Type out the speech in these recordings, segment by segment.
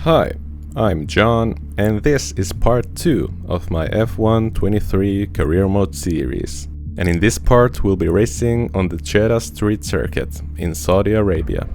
Hi, I'm John, and this is part 2 of my F1 23 career mode series. And in this part we'll be racing on the Jeddah Street Circuit in Saudi Arabia.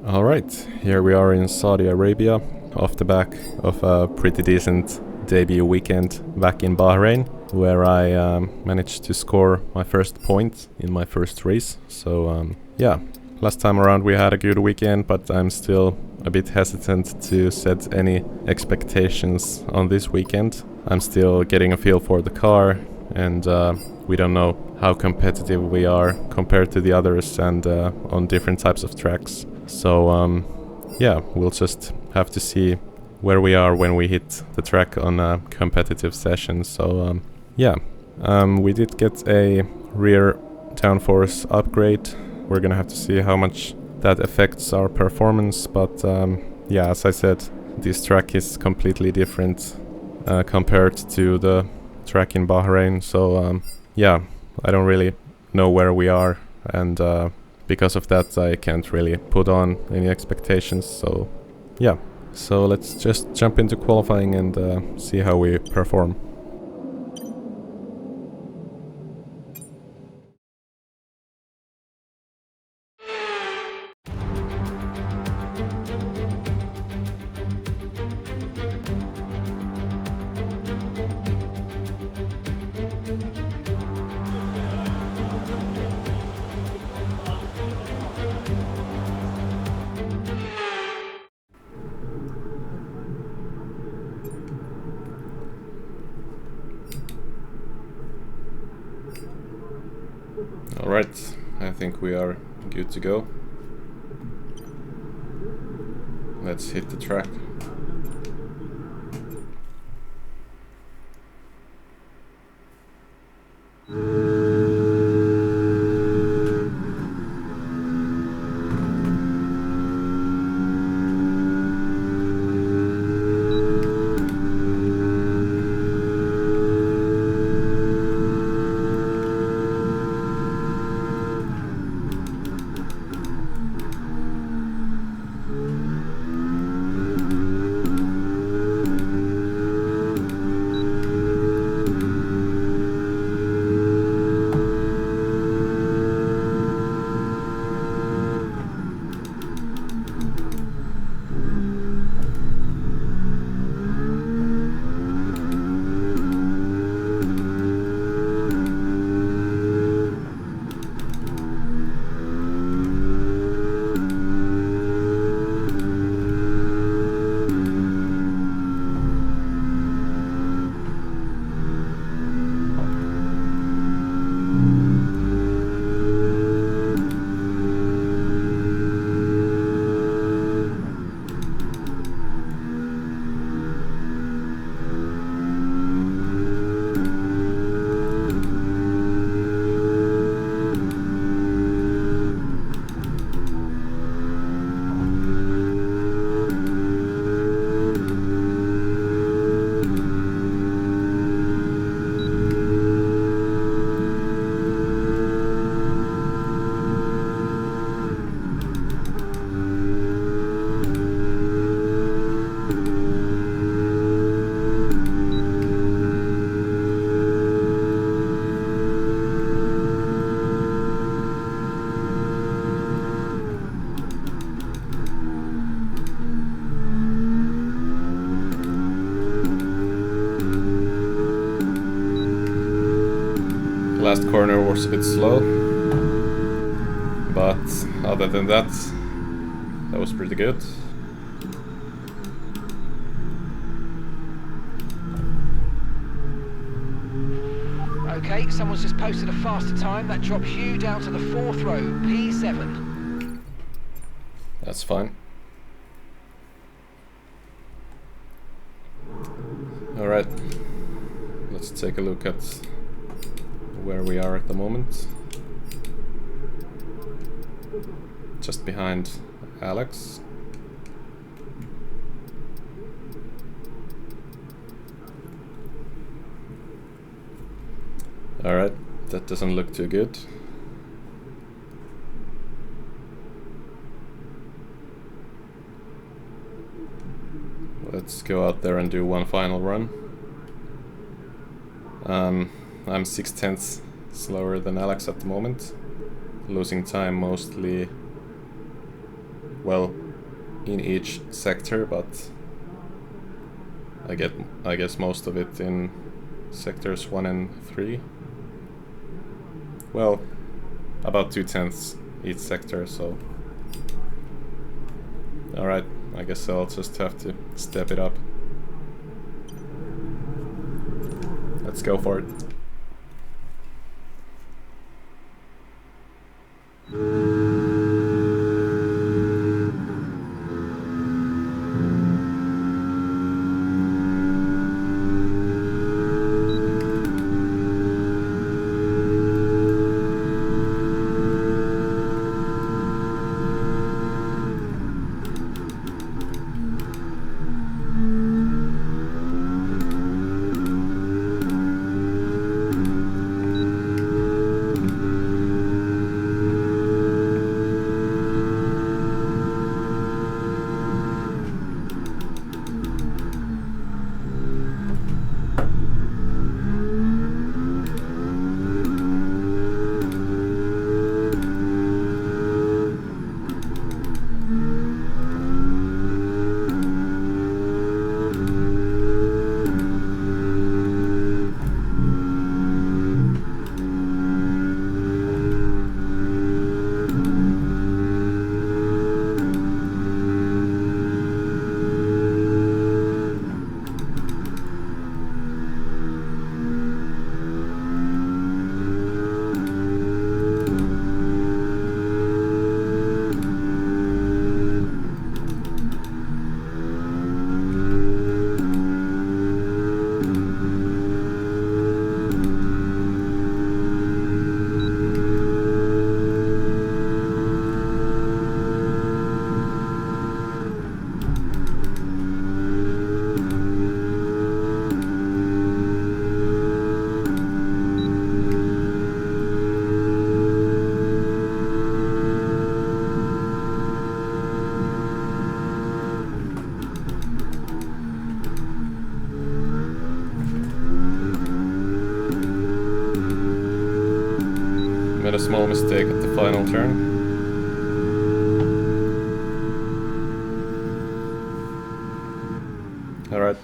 Alright, here we are in Saudi Arabia, off the back of a pretty decent debut weekend back in Bahrain, where I managed to score my first point in my first race. So yeah, last time around we had a good weekend, but I'm still a bit hesitant to set any expectations on this weekend. I'm still getting a feel for the car, and we don't know how competitive we are compared to the others and on different types of tracks. So yeah, we'll just have to see where we are when we hit the track on a competitive session. So yeah, we did get a rear downforce upgrade. We're gonna have to see how much that affects our performance, but yeah, as I said, this track is completely different compared to the track in Bahrain. So yeah, I don't really know where we are, and because of that I can't really put on any expectations. So yeah, so let's just jump into qualifying and see how we perform. Alright, I think we are good to go. Let's hit the track. Last corner was a bit slow, but other than that, that was pretty good. Okay, someone's just posted a faster time. That drops you down to the 4th row, P7. That's fine. Alright, let's take a look at where we are at the moment. Just behind Alex. Alright, that doesn't look too good. Let's go out there and do one final run. I'm 6/10 slower than Alex at the moment, losing time mostly, well, in each sector, but I guess most of it in sectors 1 and 3. Well, about 2/10 each sector, so alright, I guess I'll just have to step it up. Let's go for it. Made a small mistake at the final turn. Alright.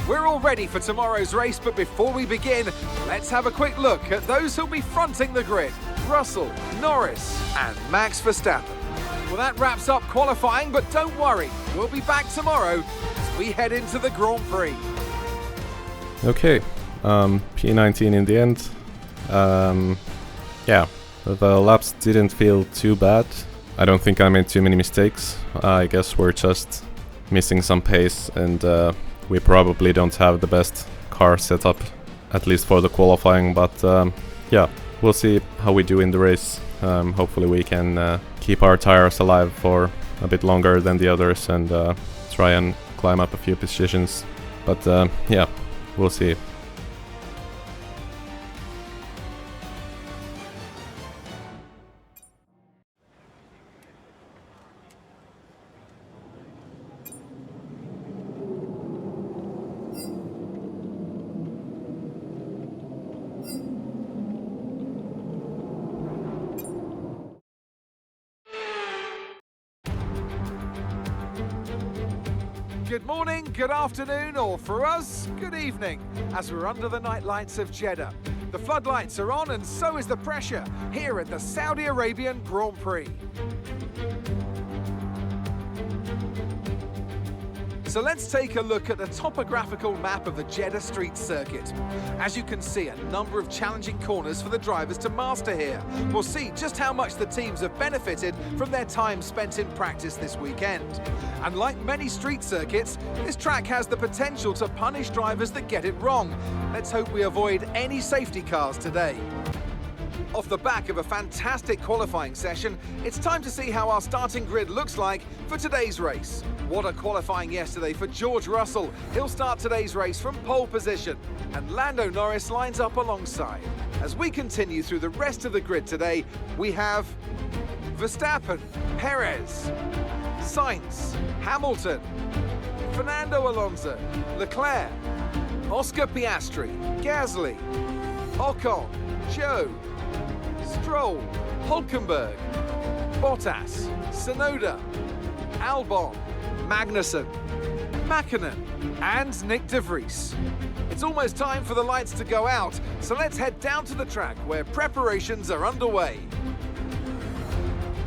We're all ready for tomorrow's race, but before we begin, let's have a quick look at those who'll be fronting the grid. Russell, Norris and Max Verstappen. Well, that wraps up qualifying, but don't worry, we'll be back tomorrow as we head into the Grand Prix. Okay, P19 in the end. Yeah, the laps didn't feel too bad. I don't think I made too many mistakes. I guess we're just missing some pace, and we probably don't have the best car setup, at least for the qualifying, but yeah, we'll see how we do in the race. Hopefully we can keep our tires alive for a bit longer than the others and try and climb up a few positions. But yeah, we'll see. Good morning, good afternoon, or for us, good evening, as we're under the night lights of Jeddah. The floodlights are on and so is the pressure here at the Saudi Arabian Grand Prix. So let's take a look at the topographical map of the Jeddah street circuit. As you can see, a number of challenging corners for the drivers to master here. We'll see just how much the teams have benefited from their time spent in practice this weekend. And like many street circuits, this track has the potential to punish drivers that get it wrong. Let's hope we avoid any safety cars today. Off the back of a fantastic qualifying session, it's time to see how our starting grid looks like for today's race. What a qualifying yesterday for George Russell. He'll start today's race from pole position, and Lando Norris lines up alongside. As we continue through the rest of the grid today, we have Verstappen, Perez, Sainz, Hamilton, Fernando Alonso, Leclerc, Oscar Piastri, Gasly, Ocon, Zhou, Stroll, Hulkenberg, Bottas, Tsunoda, Albon, Magnussen, Mäkinen, and Nick de Vries. It's almost time for the lights to go out, so let's head down to the track where preparations are underway.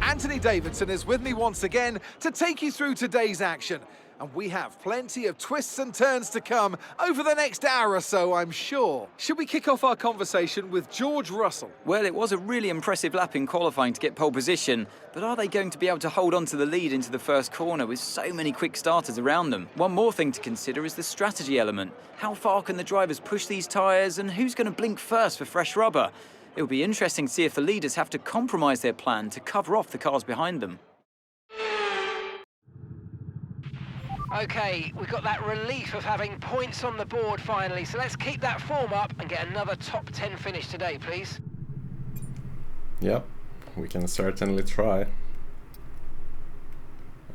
Anthony Davidson is with me once again to take you through today's action. And we have plenty of twists and turns to come over the next hour or so, I'm sure. Should we kick off our conversation with George Russell? Well, it was a really impressive lap in qualifying to get pole position, but are they going to be able to hold on to the lead into the first corner with so many quick starters around them? One more thing to consider is the strategy element. How far can the drivers push these tyres, and who's going to blink first for fresh rubber? It'll be interesting to see if the leaders have to compromise their plan to cover off the cars behind them. Okay, we've got that relief of having points on the board finally, so let's keep that form up and get another top 10 finish today, please. Yep, we can certainly try.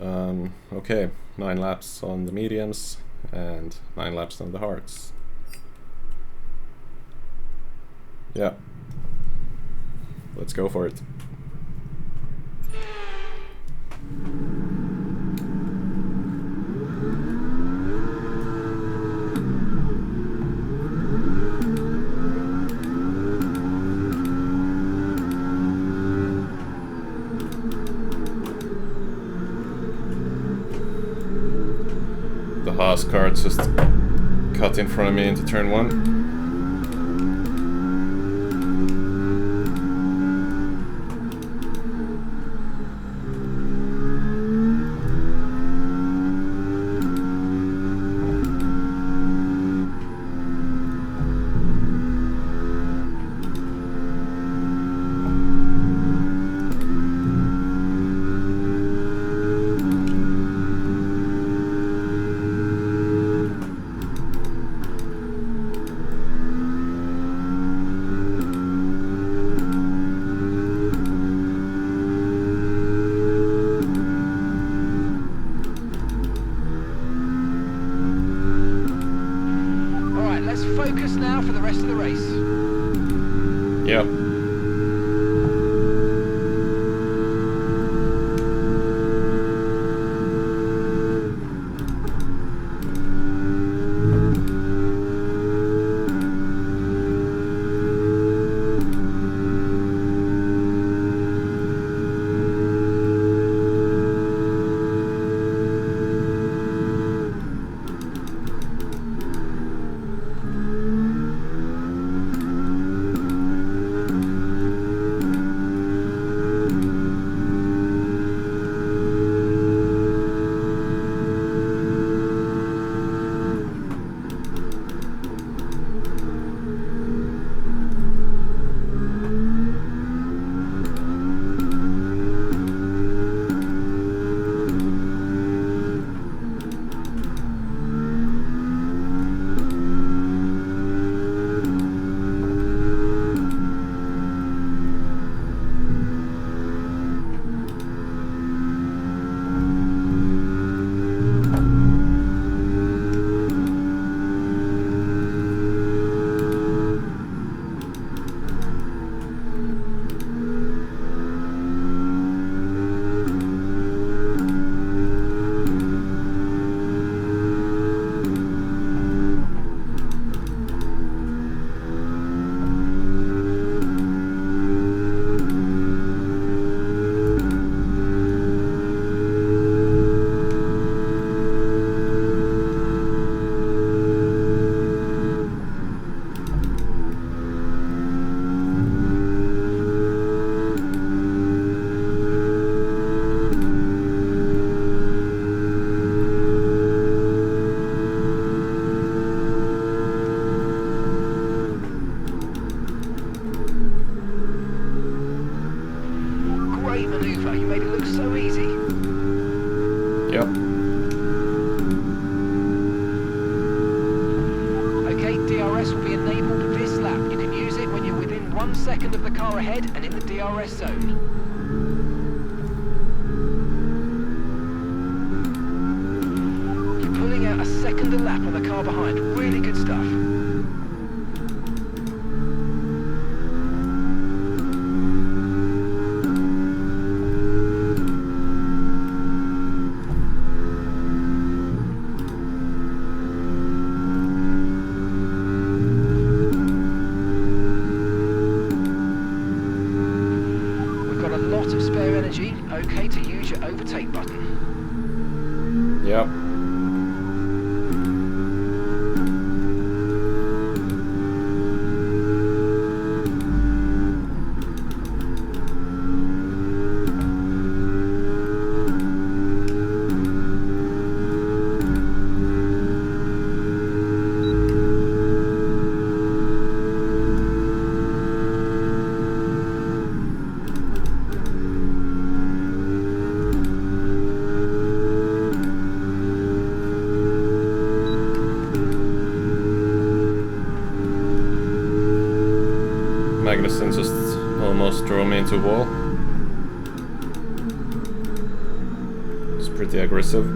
Okay, 9 laps on the mediums and 9 laps on the hards. Yeah, let's go for it. The Haas car just cut in front of me into turn 1. Focus now for the rest of the race. Yep. Yep. Okay, DRS will be enabled this lap. You can use it when you're within 1 second of the car ahead and in the DRS zone. You're pulling out a second a lap on the car behind. Really good stuff. Okay to use your overtake button. Yep. Magnussen just almost drove me into a wall. It's pretty aggressive.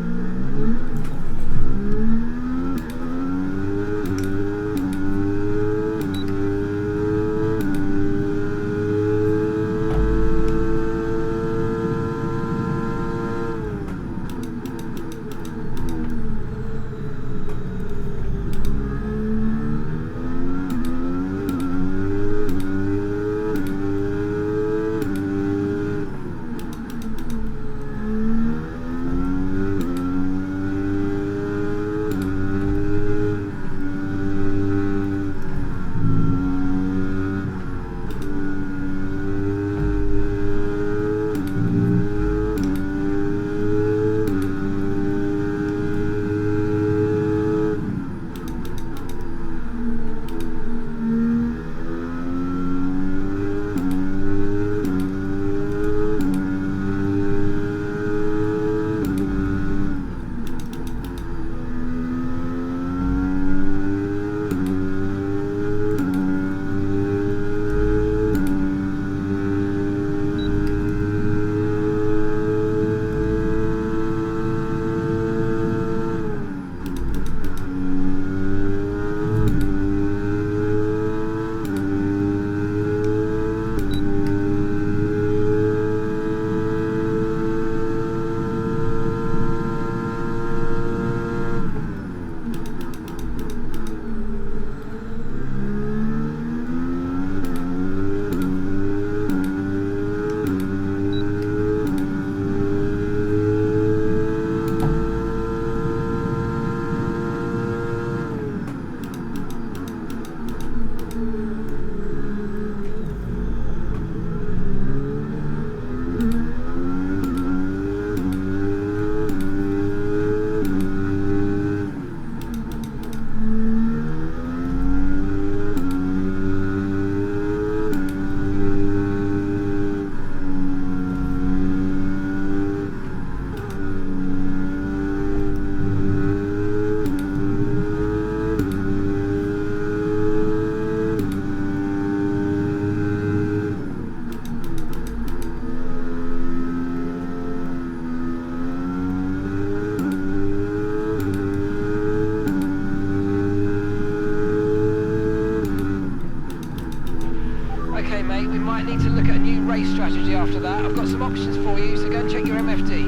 might need to look at a new race strategy after that. I've got some options for you, so go and check your MFD.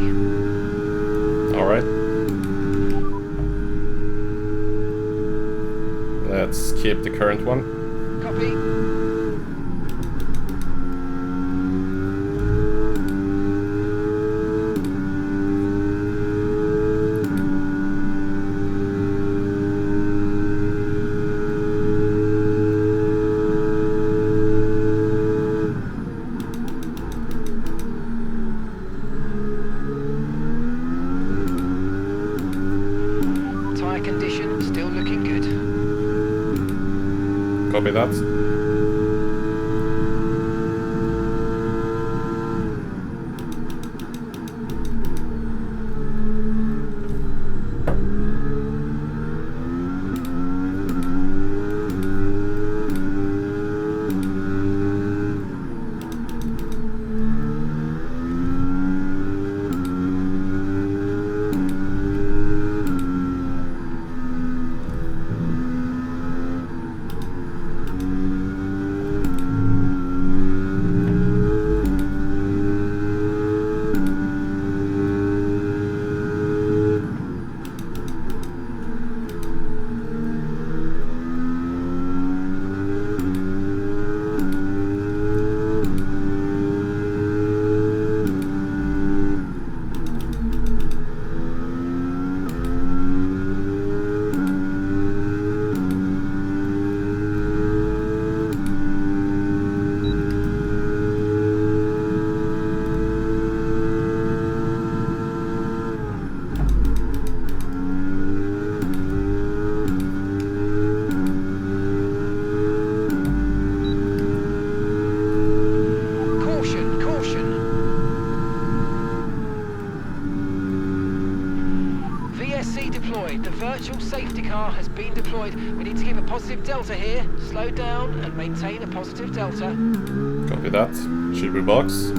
Alright. Let's keep the current one. Copy. Condition still looking good. Copy that. deployed. The virtual safety car has been deployed. We need to keep a positive delta here. Slow down and maintain a positive delta. Copy that. Should we box?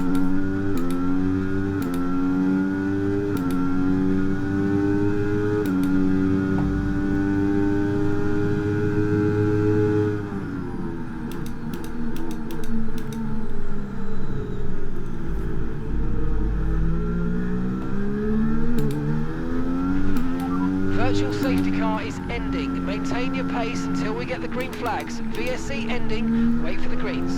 Virtual safety car is ending. Maintain your pace until we get the green flags. VSC ending. Wait for the greens.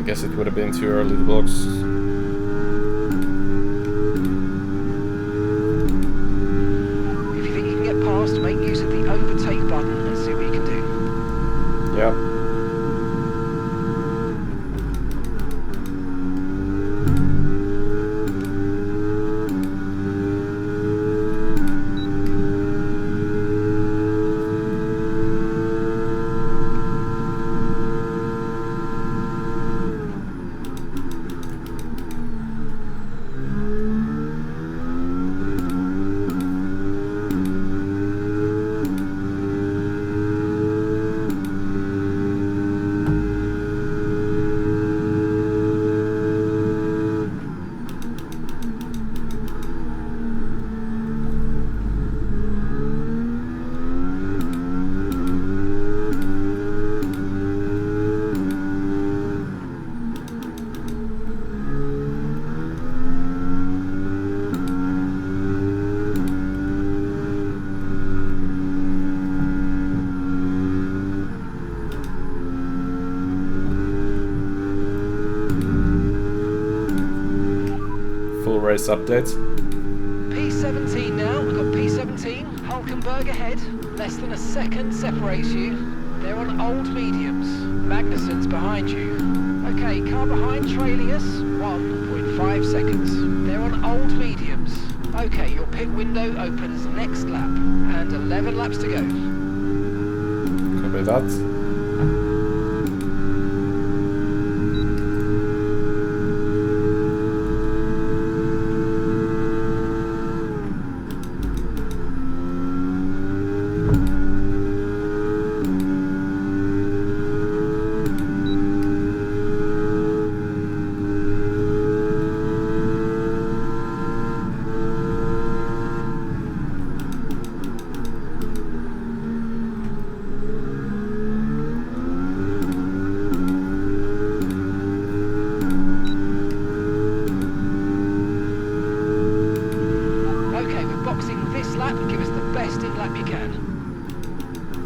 Guess it would have been too early to box. If you think you can get past, make use of the overtake button and see what you can do. Yeah. Race update. P17 now, we've got P17, Hulkenberg ahead, less than a second separates you. They're on old mediums, Magnussen's behind you. Okay, car behind trailing us, 1.5 seconds. They're on old mediums. Okay, your pit window opens next lap, and 11 laps to go. Copy that.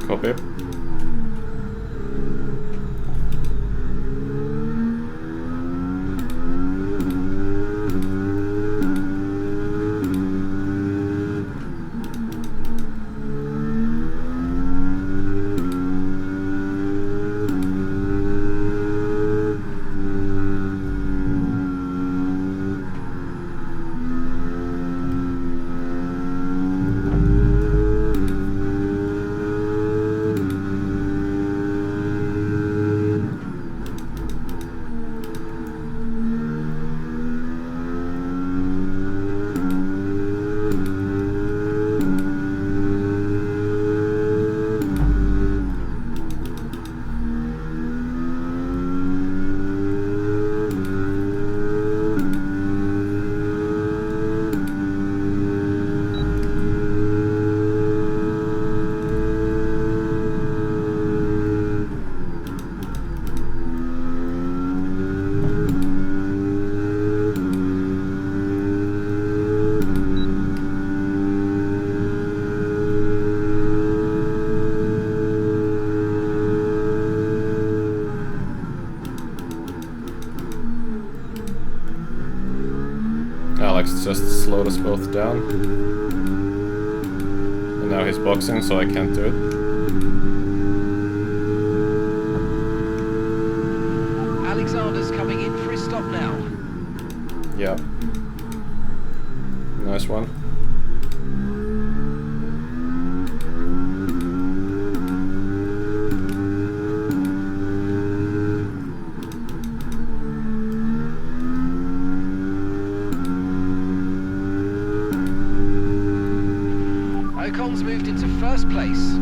Copy. Max just slowed us both down. And now he's boxing, so I can't do it. Alexander's coming in for his stop now. Yeah. Nice one. Ocon's moved into first place.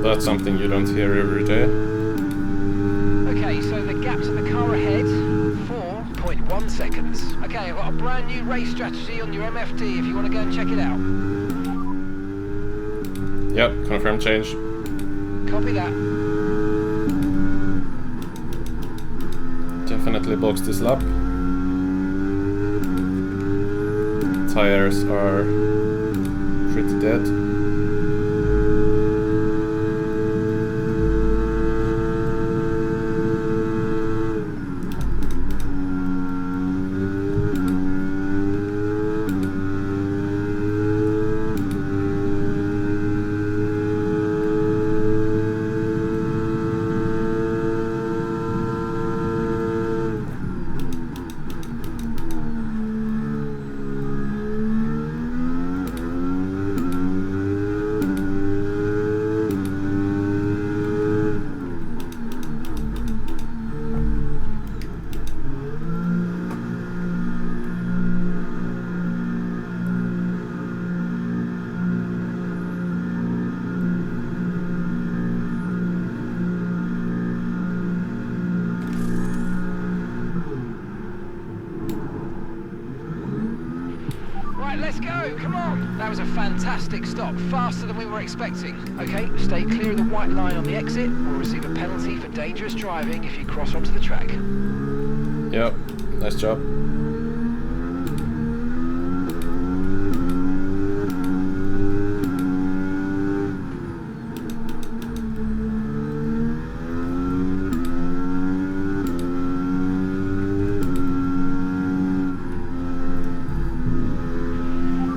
That's something you don't hear every day. Okay, so the gap to the car ahead, 4.1 seconds. Okay, I've got a brand new race strategy on your MFD if you want to go and check it out. Yep, confirm change. Copy that. Definitely box this lap. Tires are pretty dead. Let's go, come on! That was a fantastic stop, faster than we were expecting. Okay, stay clear of the white line on the exit. We'll receive a penalty for dangerous driving if you cross onto the track. Yep, nice job.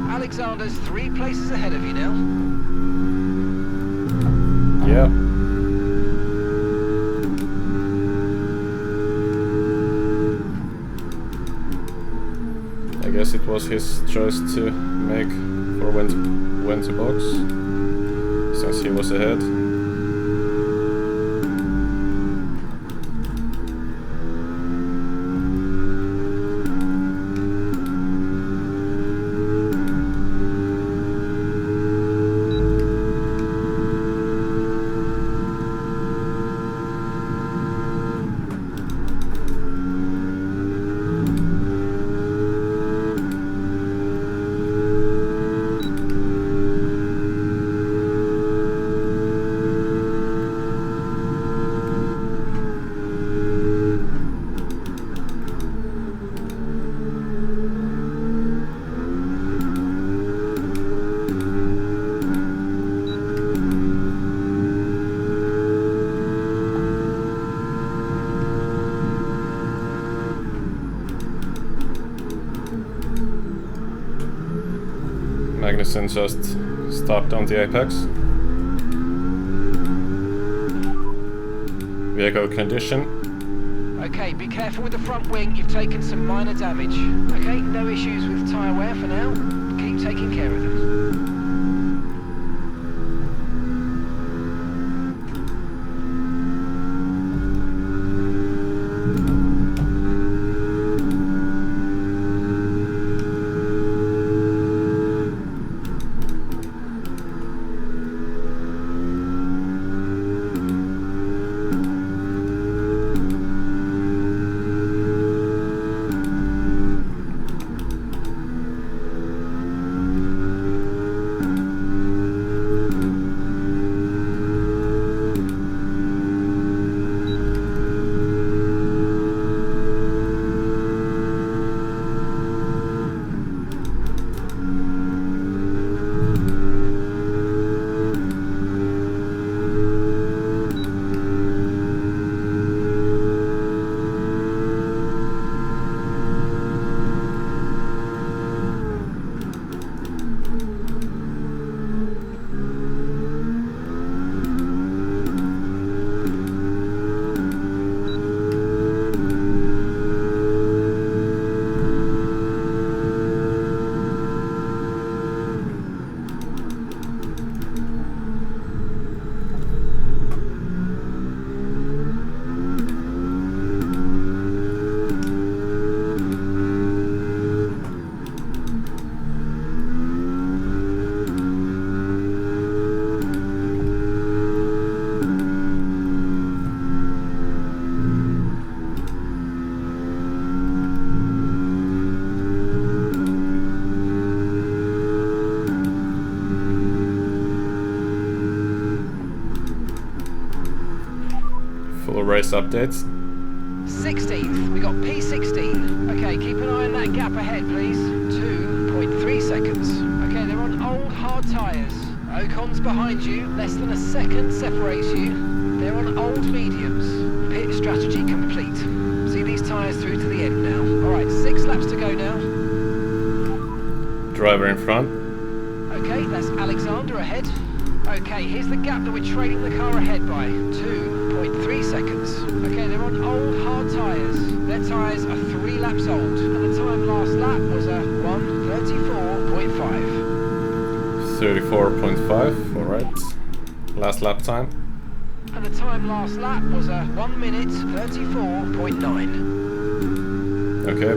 Alexander's 3 places ahead of you now. Yeah. I guess it was his choice to make for when to box, since he was ahead. Magnussen just stopped on the apex. Vehicle condition. Okay, be careful with the front wing, you've taken some minor damage. Okay, no issues with tyre wear for now. Keep taking care of them. Full race updates. 16th, we got P16. Okay, keep an eye on that gap ahead, please. 2.3 seconds. Okay, they're on old hard tyres. Ocon's behind you, less than a second separates you. They're on old mediums. Pit strategy complete. See these tyres through to the end now. Alright, 6 laps to go now. Driver in front. Okay, that's Alexander ahead. Okay, here's the gap that we're trailing the car ahead by. 2.3 seconds. Okay, they're on old hard tyres. Their tyres are 3 laps old. And the time last lap was a 1:34.5. 34.5, alright. Last lap time. And the time last lap was a 1:34.9. Okay.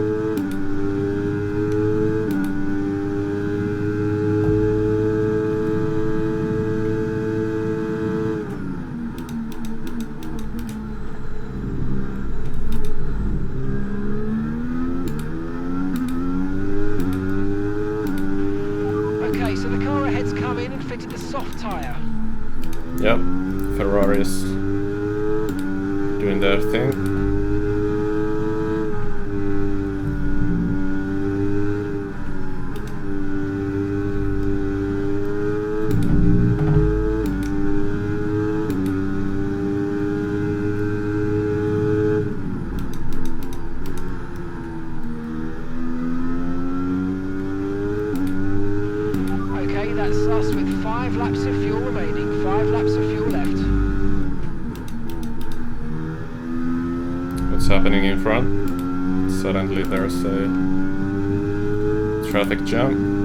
Okay, so the car ahead's come in and fitted the soft tyre. Yep. Ferrari's doing their thing. Okay, that's us with 5 laps of fuel remaining, 5 laps of fuel left. What's happening in front? Suddenly there's a traffic jam.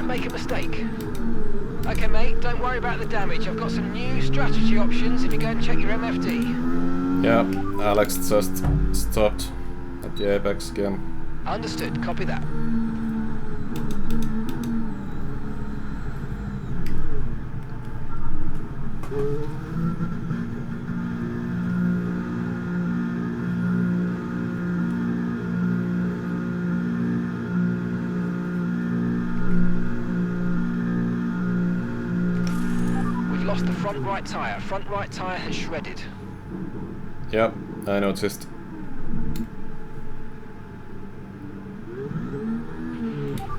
Make a mistake. Okay, mate, don't worry about the damage. I've got some new strategy options if you go and check your MFD. Yeah, Alex just stopped at the apex again. Understood, copy that. Lost the front right tyre. Front right tyre has shredded. Yep, I noticed.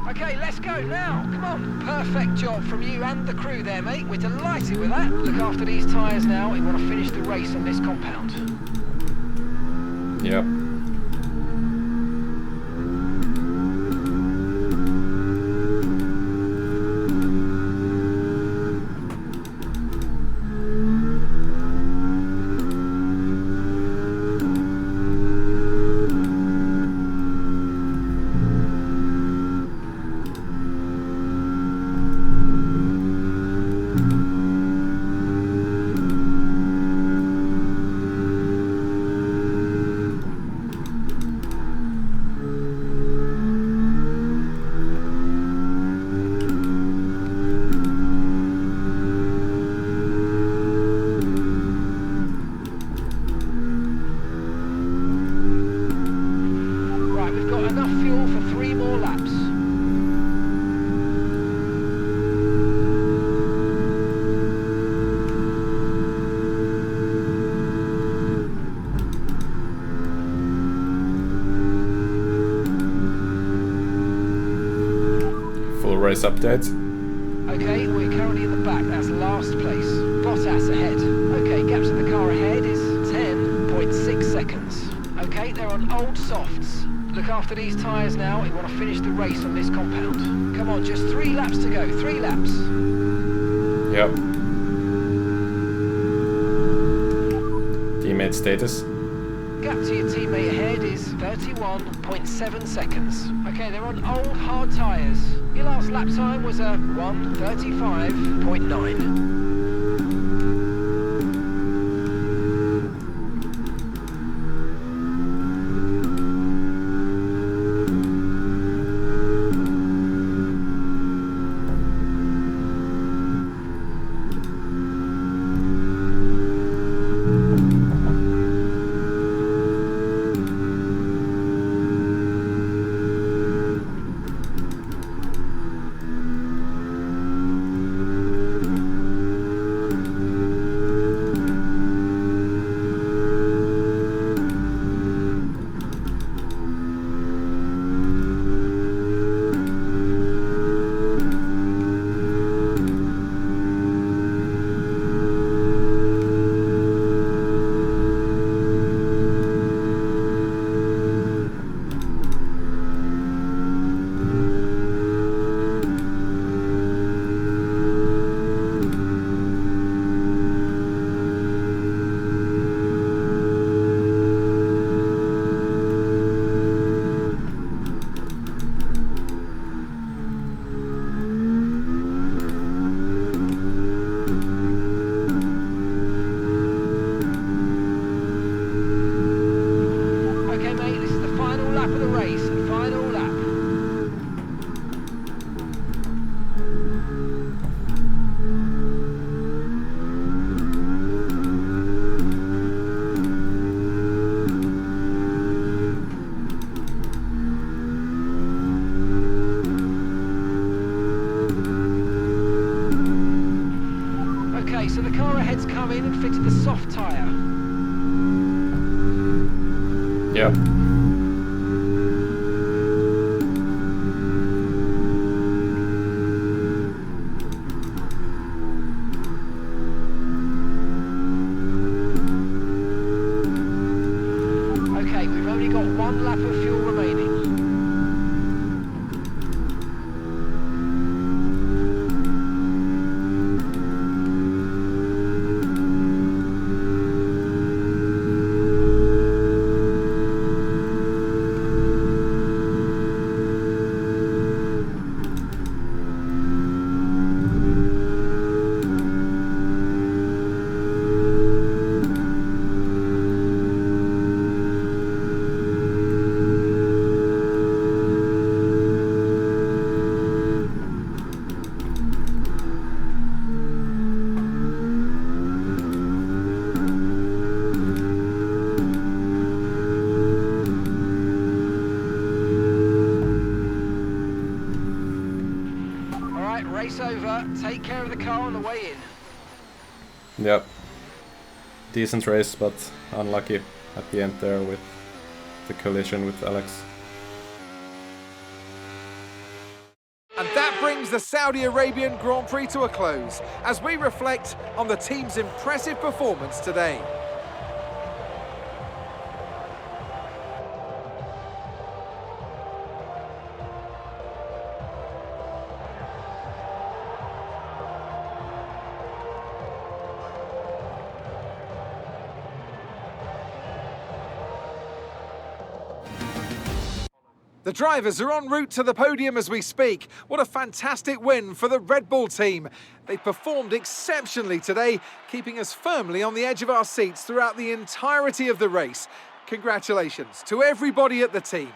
Okay, let's go now. Come on. Perfect job from you and the crew there, mate. We're delighted with that. Look after these tyres now. We want to finish the race on this compound. Yep. race update. Okay, we're currently in the back. That's last place. Bottas ahead. Okay, gap to the car ahead is 10.6 seconds. Okay, they're on old softs. Look after these tyres now. You want to finish the race on this compound. Come on, just 3 laps to go. 3 laps. Yep. Teammate status. Gap to your teammate ahead is 31.7 seconds. Okay, they're on old hard tyres. Your last lap time was a 1:35.9. So the car ahead's come in and fitted the soft tyre. Yep. Okay, we've only got 1 lap of fuel remaining. Race over, take care of the car on the way in. Yep. Decent race, but unlucky at the end there with the collision with Alex. And that brings the Saudi Arabian Grand Prix to a close as we reflect on the team's impressive performance today. The drivers are en route to the podium as we speak. What a fantastic win for the Red Bull team. They performed exceptionally today, keeping us firmly on the edge of our seats throughout the entirety of the race. Congratulations to everybody at the team.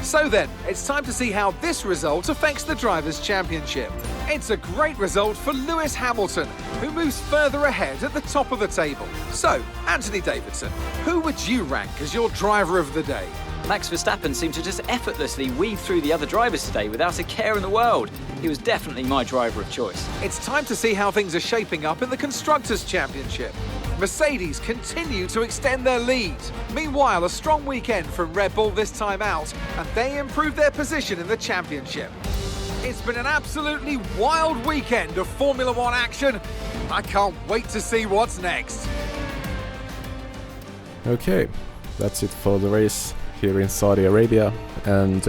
So then, it's time to see how this result affects the Drivers' Championship. It's a great result for Lewis Hamilton, who moves further ahead at the top of the table. So, Anthony Davidson, who would you rank as your driver of the day? Max Verstappen seemed to just effortlessly weave through the other drivers today without a care in the world. He was definitely my driver of choice. It's time to see how things are shaping up in the Constructors' Championship. Mercedes continue to extend their lead. Meanwhile, a strong weekend from Red Bull this time out, and they improve their position in the championship. It's been an absolutely wild weekend of Formula One action. I can't wait to see what's next. Okay, that's it for the race here in Saudi Arabia, and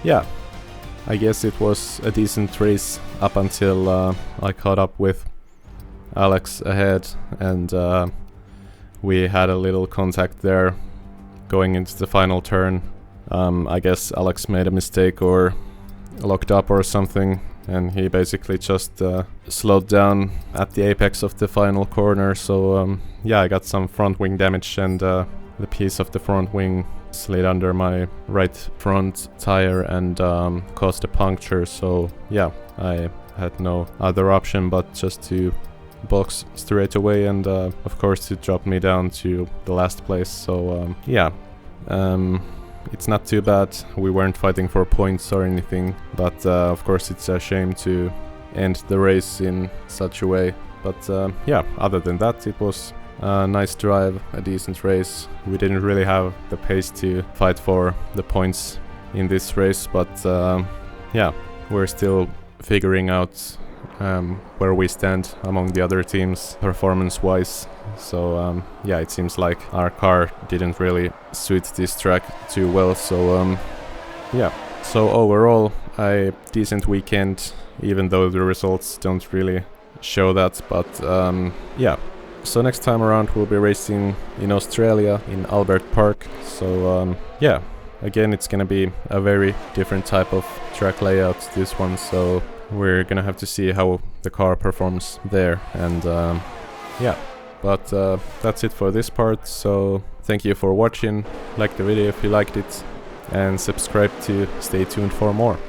yeah, I guess it was a decent race up until I caught up with Alex ahead, and we had a little contact there going into the final turn. I guess Alex made a mistake or locked up or something, and he basically just slowed down at the apex of the final corner. So yeah, I got some front wing damage, and the piece of the front wing slid under my right front tire and caused a puncture. So yeah, I had no other option but just to box straight away, and of course it dropped me down to the last place. So yeah, it's not too bad. We weren't fighting for points or anything, but of course it's a shame to end the race in such a way. But yeah, other than that, it was a nice drive, a decent race. We didn't really have the pace to fight for the points in this race, but yeah, we're still figuring out where we stand among the other teams performance-wise. So yeah, it seems like our car didn't really suit this track too well. So yeah, so overall a decent weekend, even though the results don't really show that. But yeah, so next time around we'll be racing in Australia in Albert Park. So yeah, again it's gonna be a very different type of track layout, this one. So we're gonna have to see how the car performs there, and yeah, but that's it for this part. So thank you for watching, like the video if you liked it, and subscribe to stay tuned for more.